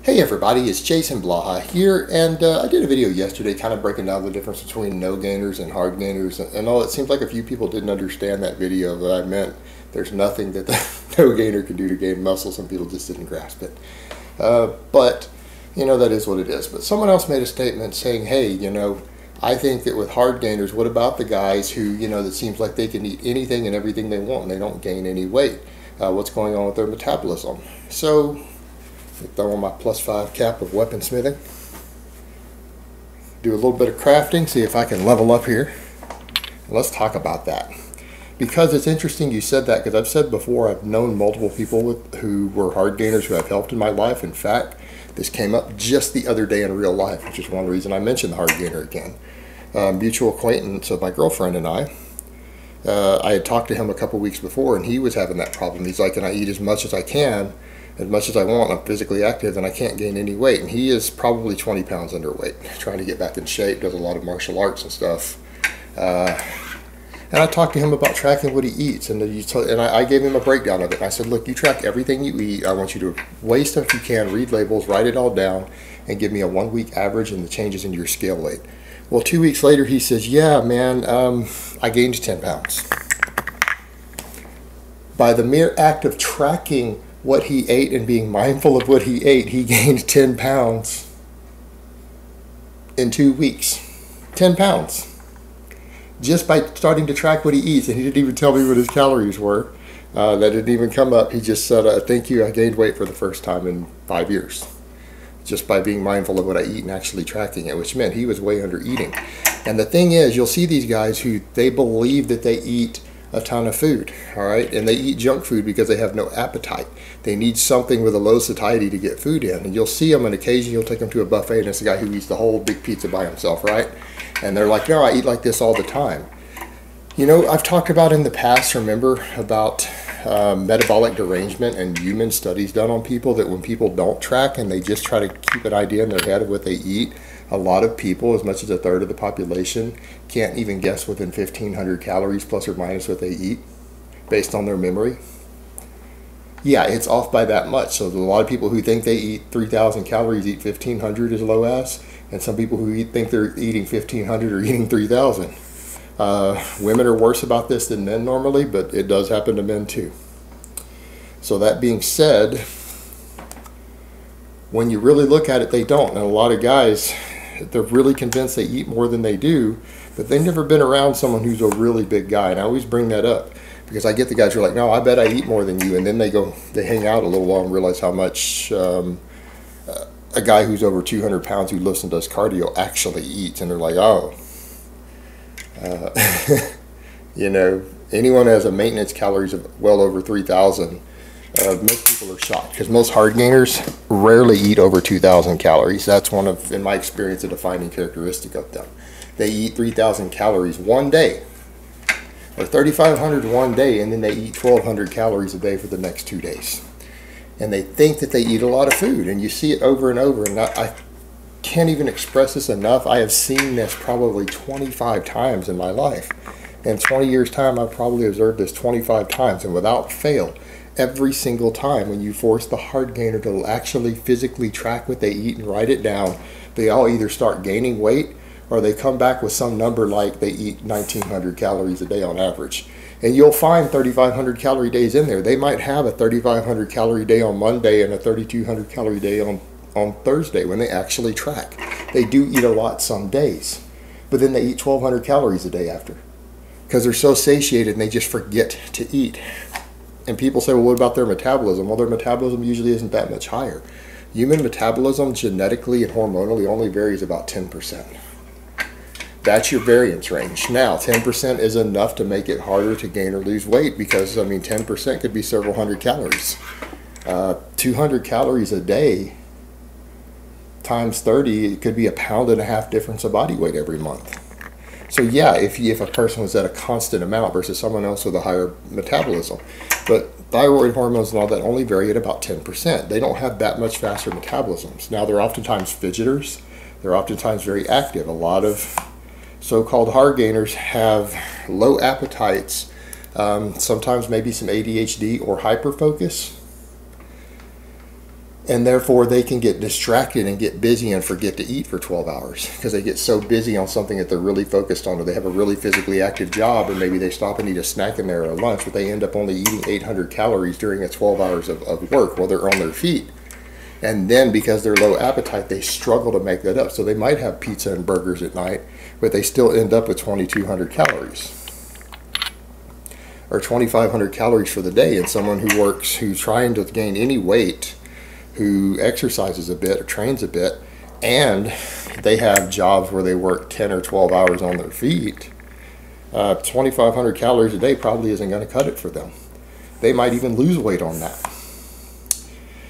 Hey everybody, it's Jason Blaha here, and I did a video yesterday kind of breaking down the difference between no gainers and hard gainers, and all. It seems like a few people didn't understand that video, that I meant there's nothing that the no gainer can do to gain muscle. Some people just didn't grasp it. But, you know, that is what it is. But someone else made a statement saying, hey, you know, I think that with hard gainers, what about the guys who, you know, that seems like they can eat anything and everything they want and they don't gain any weight? What's going on with their metabolism? So, throw on my +5 cap of weaponsmithing, do a little bit of crafting, see if I can level up here. Let's talk about that, because it's interesting you said that, because I've said before I've known multiple people who were hard gainers who I've helped in my life. In fact, this came up just the other day in real life, which is one reason I mentioned the hard gainer again. Mutual acquaintance of my girlfriend and I had talked to him a couple weeks before, and he was having that problem. He's like, and I eat as much as I can, as much as I want, I'm physically active, and I can't gain any weight. And he is probably 20 pounds underweight, trying to get back in shape, does a lot of martial arts and stuff. And I talked to him about tracking what he eats, and I gave him a breakdown of it. I said, look, you track everything you eat. I want you to weigh stuff you can, read labels, write it all down, and give me a 1 week average and the changes in your scale weight. Well, 2 weeks later, he says, yeah, man, I gained 10 pounds. By the mere act of tracking what he ate and being mindful of what he ate, he gained 10 pounds in 2 weeks. 10 pounds. Just by starting to track what he eats, and he didn't even tell me what his calories were. That didn't even come up. He just said, thank you, I gained weight for the first time in 5 years. Just by being mindful of what I eat and actually tracking it, which meant he was way under eating. And the thing is, you'll see these guys who they believe that they eat a ton of food, all right, and they eat junk food because they have no appetite. They need something with a low satiety to get food in, and you'll see them on occasion. You'll take them to a buffet, and it's a guy who eats the whole big pizza by himself, right? And they're like, no, I eat like this all the time. You know, I've talked about in the past, remember, about metabolic derangement and human studies done on people, that when people don't track and they just try to keep an idea in their head of what they eat, a lot of people, as much as a third of the population, can't even guess within 1,500 calories plus or minus what they eat based on their memory. Yeah, it's off by that much. So there's a lot of people who think they eat 3,000 calories eat 1,500 as low as, and some people who think they're eating 1,500 are eating 3,000. Women are worse about this than men normally, but it does happen to men too. So that being said, when you really look at it, they don't. And a lot of guys, they're really convinced they eat more than they do, but they've never been around someone who's a really big guy. And I always bring that up because I get the guys who are like, no, I bet I eat more than you. And then they hang out a little while and realize how much a guy who's over 200 pounds who lifts and does cardio actually eats. And they're like, oh, you know, anyone who has a maintenance calories of well over 3,000, most people are shocked, because most hard gainers rarely eat over 2,000 calories. That's one of, in my experience, a defining characteristic of them. They eat 3,000 calories one day, or 3,500 one day, and then they eat 1,200 calories a day for the next 2 days. And they think that they eat a lot of food, and you see it over and over. And I can't even express this enough. I have seen this probably 25 times in my life. In 20 years' time, I've probably observed this 25 times, and without fail, every single time when you force the hard gainer to actually physically track what they eat and write it down, they all either start gaining weight or they come back with some number like they eat 1,900 calories a day on average. And you'll find 3,500 calorie days in there. They might have a 3,500 calorie day on Monday and a 3,200 calorie day on Thursday when they actually track. They do eat a lot some days, but then they eat 1,200 calories a day after, because they're so satiated and they just forget to eat. And people say, well, what about their metabolism? Well, their metabolism usually isn't that much higher. Human metabolism genetically and hormonally only varies about 10%. That's your variance range. Now, 10% is enough to make it harder to gain or lose weight, because, I mean, 10% could be several hundred calories. 200 calories a day times 30, it could be 1.5 pounds difference of body weight every month. So yeah, if a person was at a constant amount versus someone else with a higher metabolism. But thyroid hormones and all that only vary at about 10%. They don't have that much faster metabolisms. Now, they're oftentimes fidgeters. They're oftentimes very active. A lot of so-called hard gainers have low appetites, sometimes maybe some ADHD or hyperfocus. And therefore they can get distracted and get busy and forget to eat for 12 hours because they get so busy on something that they're really focused on, or they have a really physically active job, and maybe they stop and eat a snack in there or a lunch, but they end up only eating 800 calories during the 12 hours of work while they're on their feet. And then because they're low appetite, they struggle to make that up. So they might have pizza and burgers at night, but they still end up with 2,200 calories or 2,500 calories for the day. And someone who works, who's trying to gain any weight, who exercises a bit or trains a bit, and they have jobs where they work 10 or 12 hours on their feet, 2,500 calories a day probably isn't going to cut it for them. They might even lose weight on that.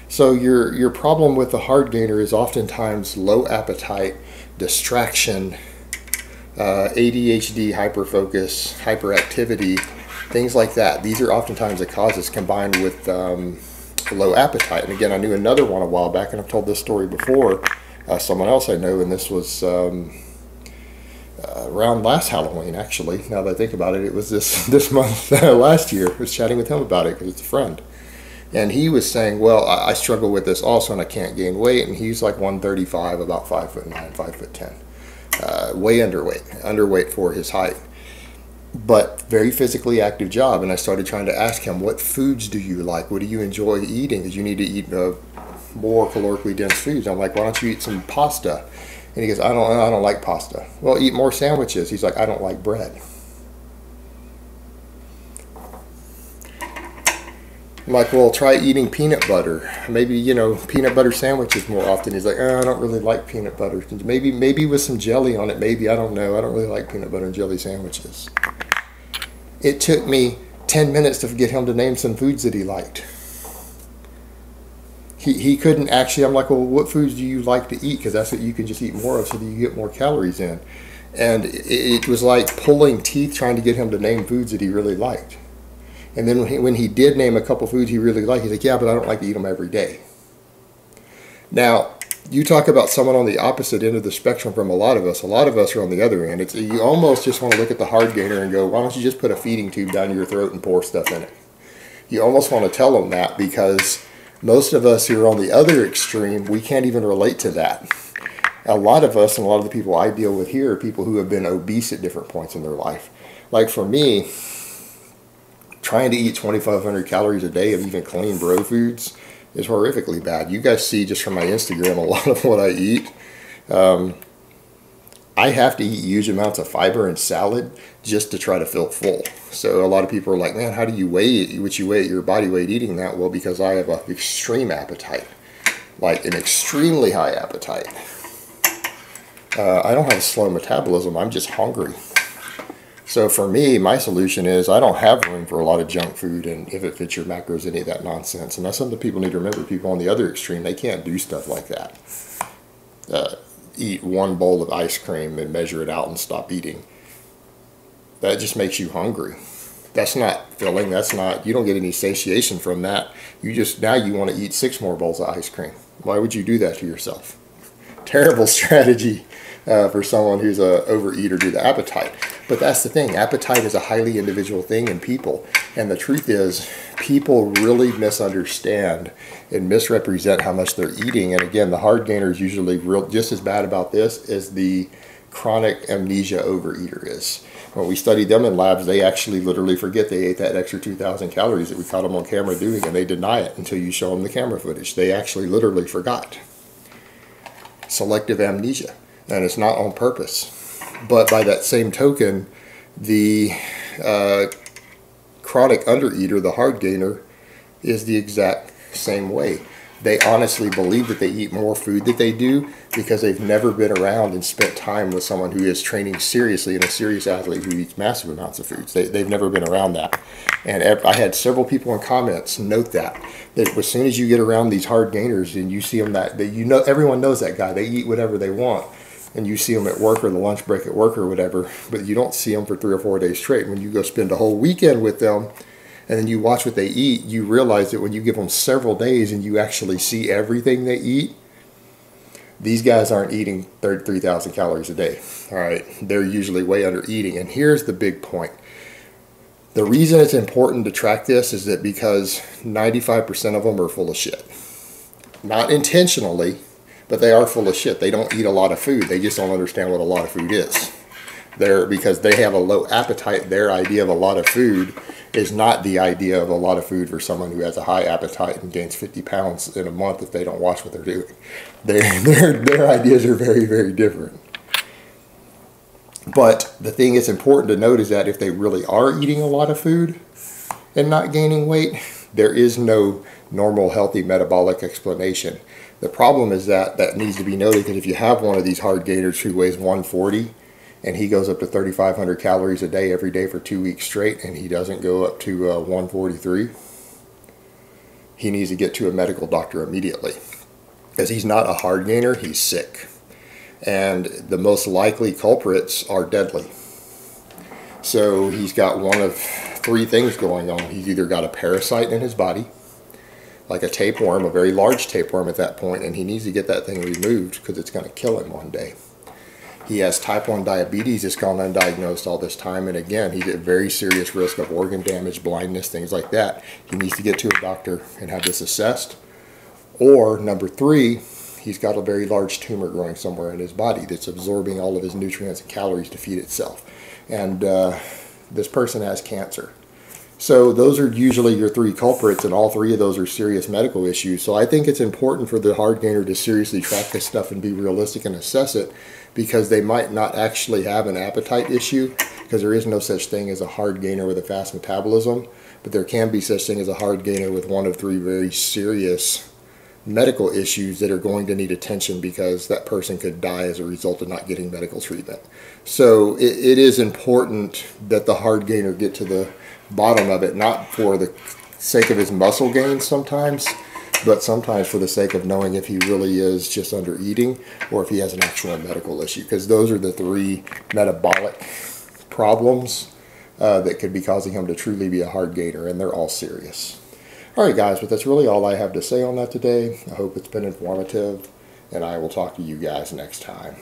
So your problem with the hard gainer is oftentimes low appetite, distraction, ADHD, hyperfocus, hyperactivity, things like that. These are oftentimes the causes combined with low appetite. And again, I knew another one a while back, and I've told this story before. Someone else I know, and this was around last Halloween, actually. Now that I think about it, it was this month last year. I was chatting with him about it because it's a friend. And he was saying, well, I struggle with this also, and I can't gain weight. And he's like 135, about 5'9", 5'10", way underweight for his height, but very physically active job. And I started trying to ask him, what foods do you like? What do you enjoy eating? Because you need to eat more calorically dense foods. I'm like, why don't you eat some pasta? And he goes, I don't like pasta. Well, eat more sandwiches. He's like, I don't like bread. I'm like, well, try eating peanut butter. Maybe, peanut butter sandwiches more often. He's like, I don't really like peanut butter. Maybe with some jelly on it. Maybe, I don't know. I don't really like peanut butter and jelly sandwiches. It took me 10 minutes to get him to name some foods that he liked. He couldn't actually. I'm like, well, what foods do you like to eat? Because that's what you can just eat more of so that you get more calories in. And it was like pulling teeth trying to get him to name foods that he really liked. And then when he did name a couple foods he really liked, he's like, yeah, but I don't like to eat them every day. Now, you talk about someone on the opposite end of the spectrum from a lot of us. A lot of us are on the other end. You almost just want to look at the hard gainer and go, why don't you just put a feeding tube down your throat and pour stuff in it? You almost want to tell them that, because most of us who are on the other extreme, we can't even relate to that. A lot of us, and a lot of the people I deal with here, are people who have been obese at different points in their life. Like for me, trying to eat 2,500 calories a day of even clean bro foods is horrifically bad. You guys see just from my Instagram a lot of what I eat. I have to eat huge amounts of fiber and salad just to try to feel full. So a lot of people are like, man, how do you weigh what you weigh at your body weight eating that? Well, because I have an extreme appetite, like an extremely high appetite. I don't have a slow metabolism. I'm just hungry. So for me, my solution is I don't have room for a lot of junk food, and if it fits your macros, any of that nonsense. And that's something people need to remember. People on the other extreme, they can't do stuff like that. Eat one bowl of ice cream and measure it out and stop eating. That just makes you hungry. That's not filling. That's not, you don't get any satiation from that. Now you want to eat 6 more bowls of ice cream. Why would you do that to yourself? Terrible strategy for someone who's a overeater due to appetite. But that's the thing. Appetite is a highly individual thing in people. And the truth is, people really misunderstand and misrepresent how much they're eating. And again, the hard gainer is usually just as bad about this as the chronic amnesia overeater is. When we study them in labs, they actually literally forget they ate that extra 2,000 calories that we caught them on camera doing, and they deny it until you show them the camera footage. They actually literally forgot. Selective amnesia. And it's not on purpose. But by that same token, the chronic undereater, the hard gainer, is the exact same way. They honestly believe that they eat more food than they do because they've never been around and spent time with someone who is training seriously and a serious athlete who eats massive amounts of foods. They've never been around that. And I had several people in comments note that as soon as you get around these hard gainers and you see them everyone knows that guy. They eat whatever they want. And you see them at work or the lunch break at work or whatever, but you don't see them for 3 or 4 days straight. When you go spend a whole weekend with them and then you watch what they eat, you realize that when you give them several days and you actually see everything they eat, these guys aren't eating 3,000 calories a day. All right, they're usually way under eating. And here's the big point. The reason it's important to track this is that because 95% of them are full of shit. not intentionally, but they are full of shit. They don't eat a lot of food. They just don't understand what a lot of food is. Because they have a low appetite, their idea of a lot of food is not the idea of a lot of food for someone who has a high appetite and gains 50 pounds in a month if they don't watch what they're doing. Their ideas are very, very different. But the thing that's important to note is that if they really are eating a lot of food and not gaining weight, there is no normal, healthy metabolic explanation. The problem is that needs to be noted, because if you have one of these hard gainers who weighs 140 and he goes up to 3,500 calories a day every day for 2 weeks straight and he doesn't go up to 143, he needs to get to a medical doctor immediately, because he's not a hard gainer, he's sick. And the most likely culprits are deadly. So he's got one of three things going on. He's either got a parasite in his body, like a tapeworm, a very large tapeworm at that point, and he needs to get that thing removed because it's going to kill him one day. He has type 1 diabetes that's gone undiagnosed all this time, and again, he's at very serious risk of organ damage, blindness, things like that. He needs to get to a doctor and have this assessed. Or number three, he's got a very large tumor growing somewhere in his body that's absorbing all of his nutrients and calories to feed itself. And this person has cancer. So those are usually your three culprits, and all three of those are serious medical issues. So I think it's important for the hard gainer to seriously track this stuff and be realistic and assess it, because they might not actually have an appetite issue, because there is no such thing as a hard gainer with a fast metabolism, but there can be such thing as a hard gainer with one of three very serious medical issues that are going to need attention, because that person could die as a result of not getting medical treatment. So it is important that the hard gainer get to the bottom of it, not for the sake of his muscle gain sometimes, but sometimes for the sake of knowing if he really is just under eating or if he has an actual medical issue, because those are the three metabolic problems that could be causing him to truly be a hard gainer, and they're all serious. Alright guys, but that's really all I have to say on that today. I hope it's been informative, and I will talk to you guys next time.